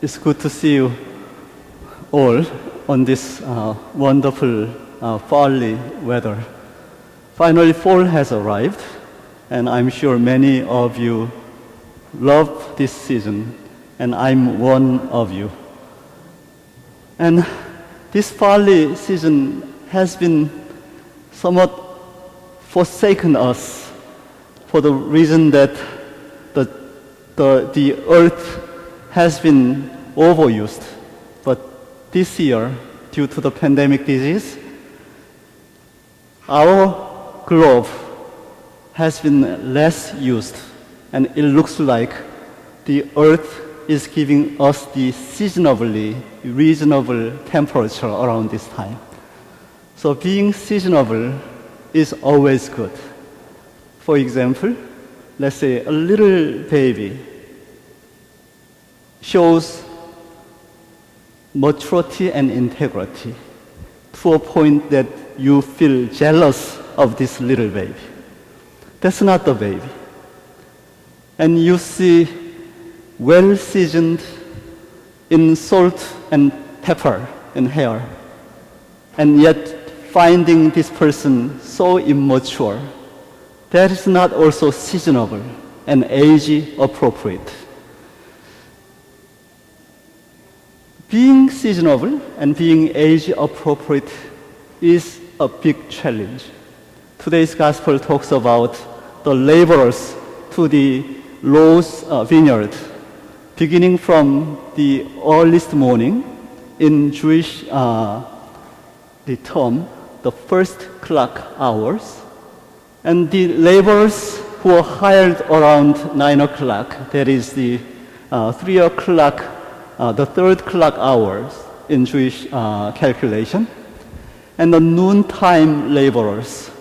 It's good to see you all on this wonderful fall weather. Finally, fall has arrived, and I'm sure many of you love this season, and I'm one of you. And this fall season has been somewhat forsaken us for the reason that the earth has been overused. But this year, due to the pandemic disease, our globe has been less used, and it looks like the earth is giving us the seasonably reasonable temperature around this time. So being seasonable is always good. For example, let's say a little baby shows maturity and integrity to a point that you feel jealous of this little baby. That's not the baby. And you see well-seasoned in salt and pepper and hair, and yet finding this person so immature, that is not also seasonable and age-appropriate. Being seasonable and being age-appropriate is a big challenge. Today's gospel talks about the laborers to the Lord's vineyard, beginning from the earliest morning in Jewish the term, the first clock hours, and the laborers who are hired around 9 o'clock, that is the 3 o'clock, the third clock hours in Jewish calculation, and the noontime laborers,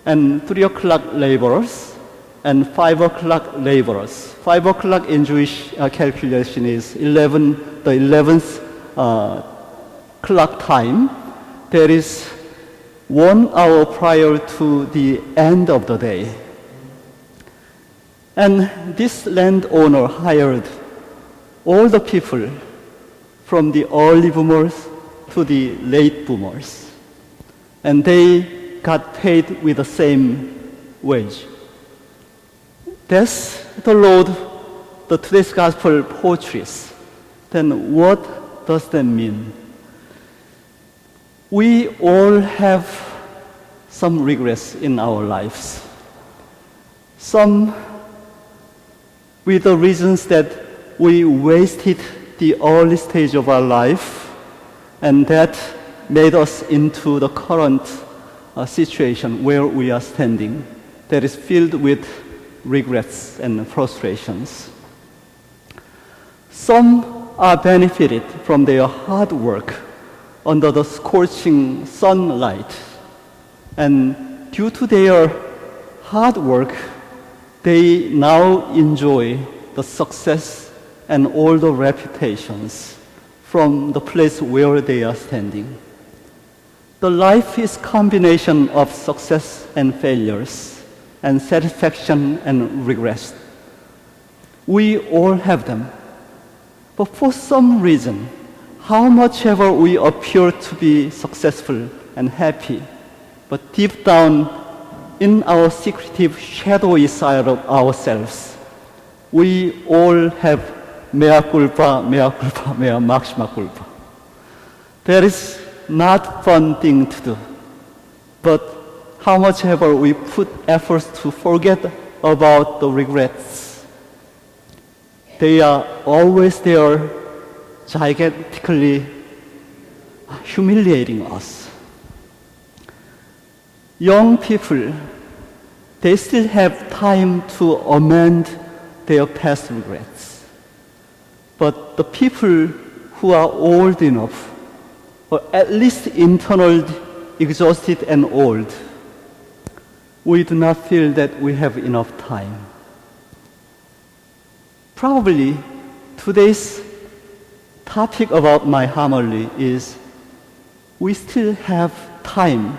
and 3 o'clock laborers, and 5 o'clock laborers. 5 o'clock in Jewish calculation is the 11th clock time. That is 1 hour prior to the end of the day. And this landowner hired all the people from the early boomers to the late boomers. And they got paid with the same wage. That's the Lord, the today's gospel portrays. Then what does that mean? We all have some regrets in our lives. Some with the reasons that we wasted the early stage of our life, and that made us into the current situation where we are standing, that is filled with regrets and frustrations. Some are benefited from their hard work under the scorching sunlight, and due to their hard work, they now enjoy the success and all the reputations from the place where they are standing. The life is combination of success and failures, and satisfaction and regrets. We all have them. But for some reason, how much ever we appear to be successful and happy, but deep down in our secretive, shadowy side of ourselves, we all have mea culpa, mea maxima culpa. That is not fun thing to do. But how much ever we put efforts to forget about the regrets, they are always there, gigantically humiliating us. Young people, they still have time to amend their past regrets. But the people who are old enough, or at least internally exhausted and old, we do not feel that we have enough time. Probably today's topic about my homily is we still have time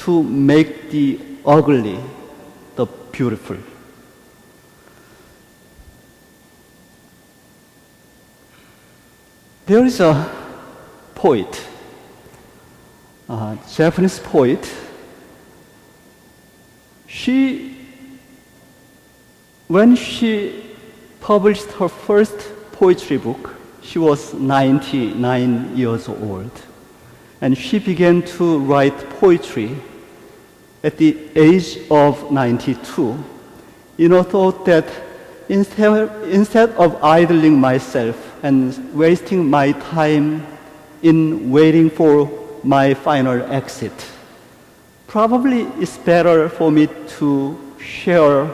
to make the ugly the beautiful. There is a poet, a Japanese poet. When she published her first poetry book, she was 99 years old. And she began to write poetry at the age of 92, in a thought that instead of idling myself and wasting my time in waiting for my final exit, probably it's better for me to share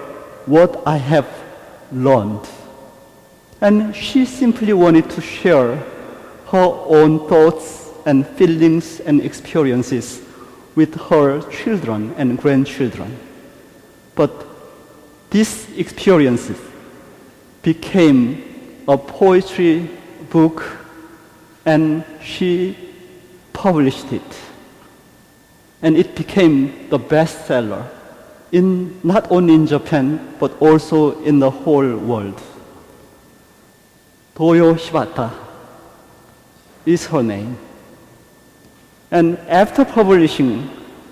what I have learned. And she simply wanted to share her own thoughts and feelings and experiences with her children and grandchildren. But these experiences became a poetry book, and she published it. And it became the bestseller not only in Japan, but also in the whole world. Toyo Shibata is her name. And after publishing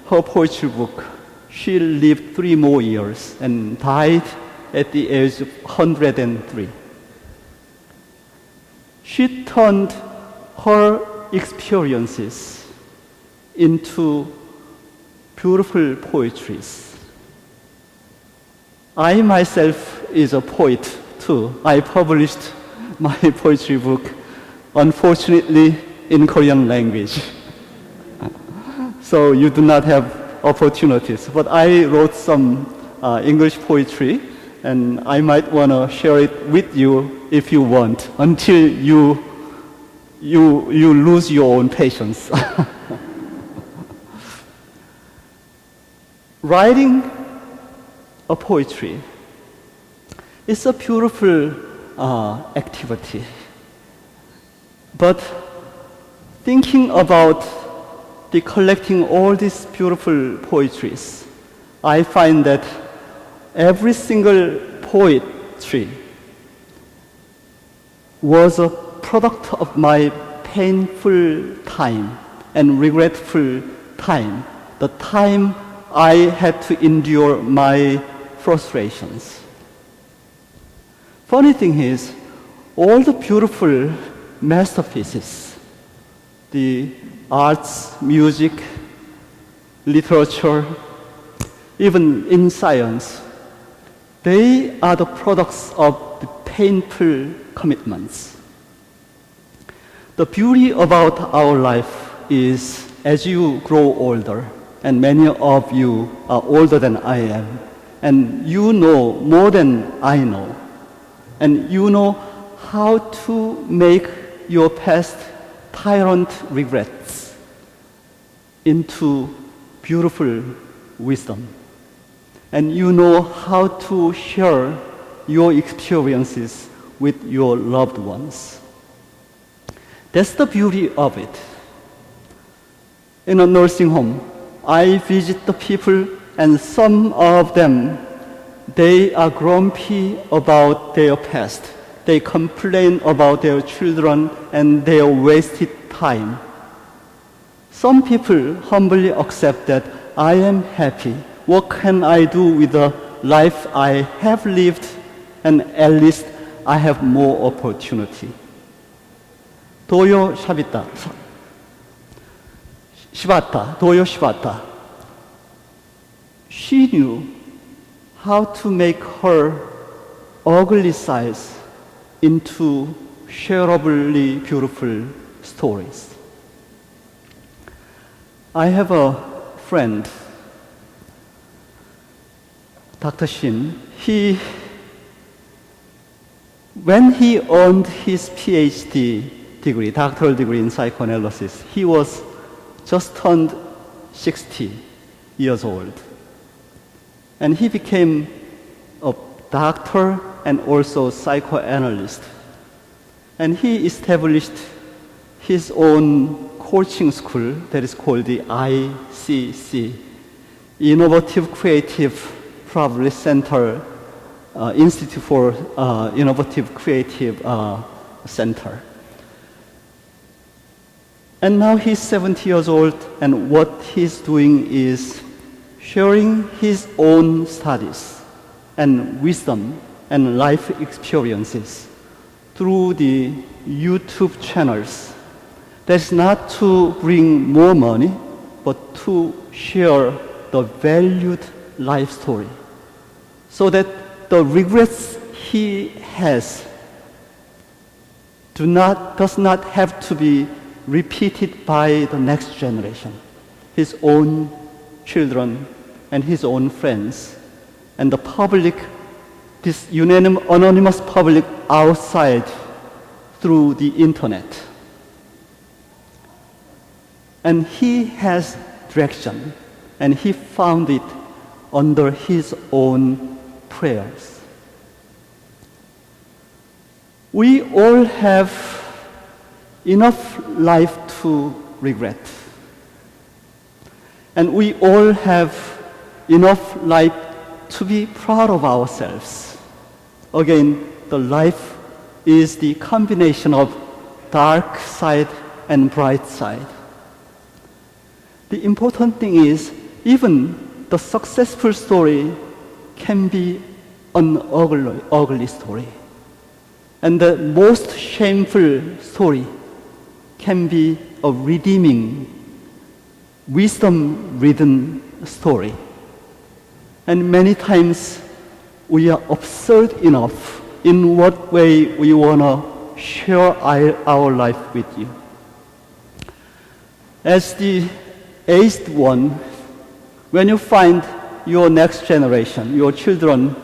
her poetry book, she lived 3 more years and died at the age of 103. She turned her experiences into beautiful poetries. I myself is a poet too. I published my poetry book, unfortunately, in Korean language. So you do not have opportunities. But I wrote some English poetry, and I might want to share it with you if you want, until you lose your own patience. Writing a poetry is a beautiful activity. But thinking about collecting all these beautiful poetries, I find that every single poetry was a product of my painful time and regretful time, the time I had to endure my frustrations. Funny thing is, all the beautiful masterpieces, the arts, music, literature, even in science, they are the products of the painful commitments. The beauty about our life is, as you grow older, and many of you are older than I am, and you know more than I know, and you know how to make your past tyrant regrets into beautiful wisdom. And you know how to share your experiences with your loved ones. That's the beauty of it. In a nursing home, I visit the people, and some of them, they are grumpy about their past. They complain about their children and their wasted time. Some people humbly accept that I am happy. What can I do with the life I have lived? And at least I have more opportunity. Toyo Shibata. She knew how to make her ugly sides into shareably beautiful stories. I have a friend, Dr. Shin. When he earned his PhD degree, doctoral degree in psychoanalysis, he was just turned 60 years old. And he became a doctor and also psychoanalyst. And he established his own coaching school that is called the ICC, Innovative Creative probably Center, Institute for Innovative Creative Center. And now he's 70 years old, and what he's doing is sharing his own studies and wisdom and life experiences through the YouTube channels. That's not to bring more money, but to share the valued life story, so that the regrets he has does not have to be repeated by the next generation, his own children and his own friends, and the public, this anonymous public outside through the internet. And he has direction, and he found it under his own prayers. We all have enough life to regret. And we all have enough life to be proud of ourselves. Again, the life is the combination of dark side and bright side. The important thing is, even the successful story can be an ugly story. And the most shameful story can be a redeeming, wisdom-ridden story. And many times we are absurd enough in what way we want to share our life with you. As the aged one, when you find your next generation, your children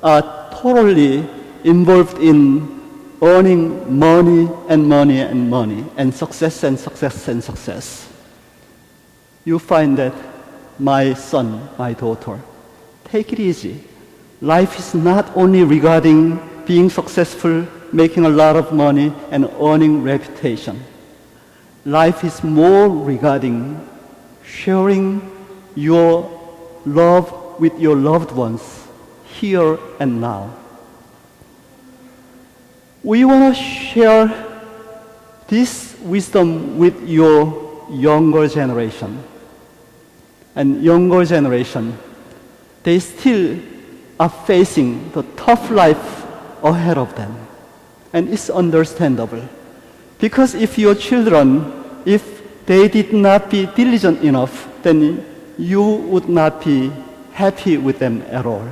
are totally involved in earning money and money and money, and success and success and success, you find that, my son, my daughter, take it easy. Life is not only regarding being successful, making a lot of money, and earning reputation. Life is more regarding sharing your love with your loved ones here and now. We want to share this wisdom with your younger generation. And younger generation, they still are facing the tough life ahead of them. And it's understandable. Because if your children, if they did not be diligent enough, then you would not be happy with them at all.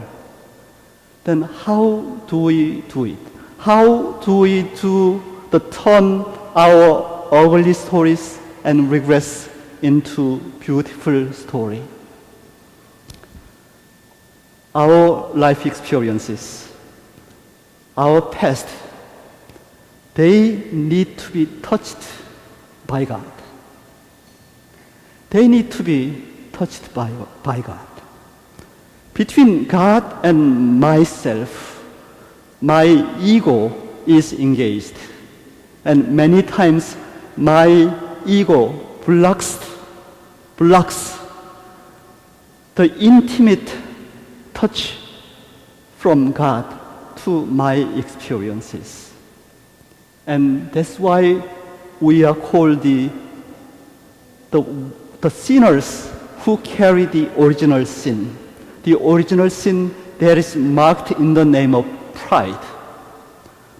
Then how do we do it? How do we turn our ugly stories and regrets into beautiful story? Our life experiences, our past, they need to be touched by God. They need to be touched by God. Between God and myself, my ego is engaged. And many times my ego blocks the intimate touch from God to my experiences. And that's why we are called the sinners who carry the original sin. The original sin that is marked in the name of pride.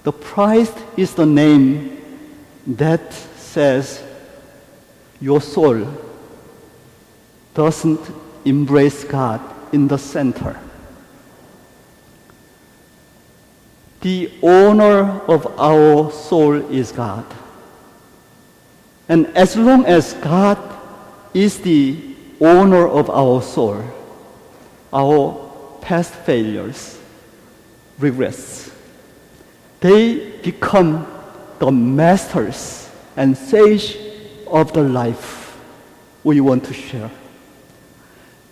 The pride is the name that says your soul doesn't embrace God in the center. The owner of our soul is God. And as long as God is the owner of our soul, our past failures, regrets, they become the masters and sage of the life we want to share.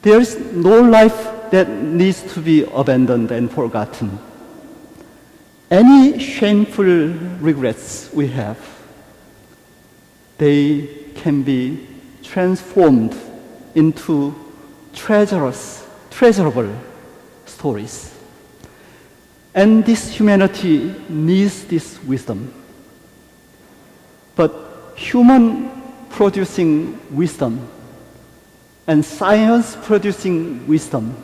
There is no life that needs to be abandoned and forgotten. Any shameful regrets we have, they can be transformed into treasurable stories. And this humanity needs this wisdom. But human producing wisdom and science producing wisdom,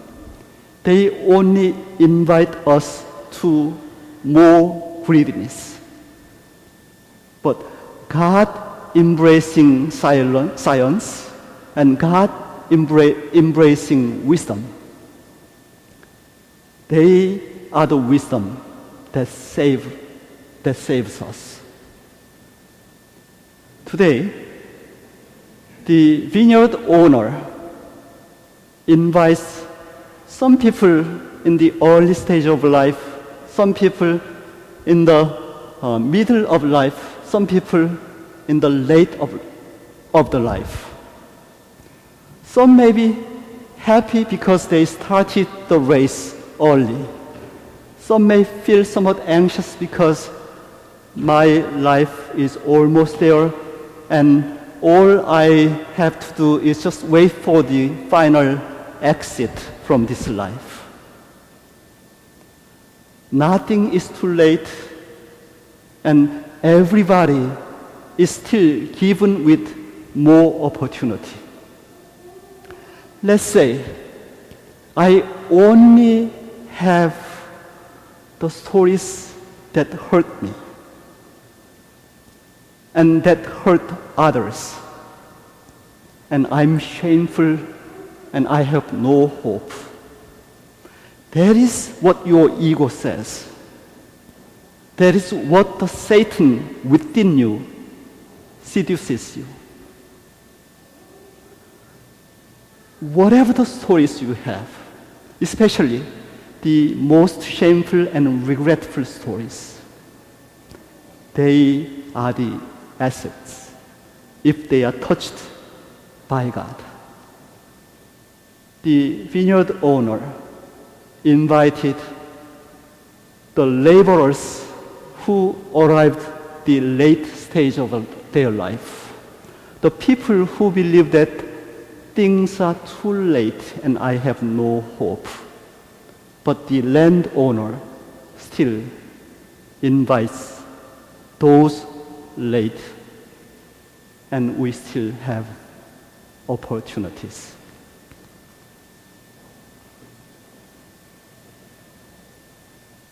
they only invite us to more greediness. But God embracing science and God embracing wisdom, they are the wisdom that saves us. Today, the vineyard owner invites some people in the early stage of life, some people in the middle of life, some people in the late of the life. Some may be happy because they started the race early. Some may feel somewhat anxious because my life is almost there and all I have to do is just wait for the final exit from this life. Nothing is too late, and everybody is still given with more opportunity. Let's say I only have the stories that hurt me and that hurt others, and I'm shameful and I have no hope. That is what your ego says. That is what the Satan within you seduces you. Whatever the stories you have, especially the most shameful and regretful stories, they are the assets if they are touched by God. The vineyard owner invited the laborers who arrived the late stage of their life, the people who believe that things are too late and I have no hope. But the landowner still invites those late, and we still have opportunities.